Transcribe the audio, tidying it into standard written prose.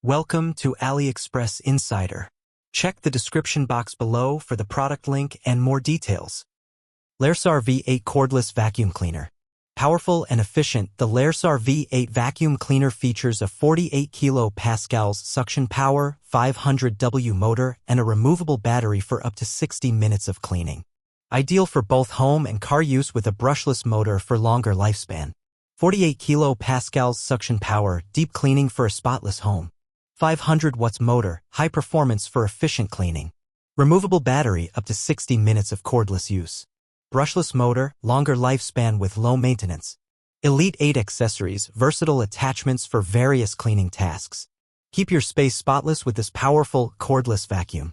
Welcome to AliExpress Insider. Check the description box below for the product link and more details. LARESAR V8 Cordless Vacuum Cleaner. Powerful and efficient, the LARESAR V8 vacuum cleaner features a 48 kPa suction power, 500W motor, and a removable battery for up to 60 minutes of cleaning. Ideal for both home and car use with a brushless motor for longer lifespan. 48 kPa suction power, deep cleaning for a spotless home. 500 watts motor, high performance for efficient cleaning. Removable battery, up to 60 minutes of cordless use. Brushless motor, longer lifespan with low maintenance. Elite 8 accessories, versatile attachments for various cleaning tasks. Keep your space spotless with this powerful, cordless vacuum.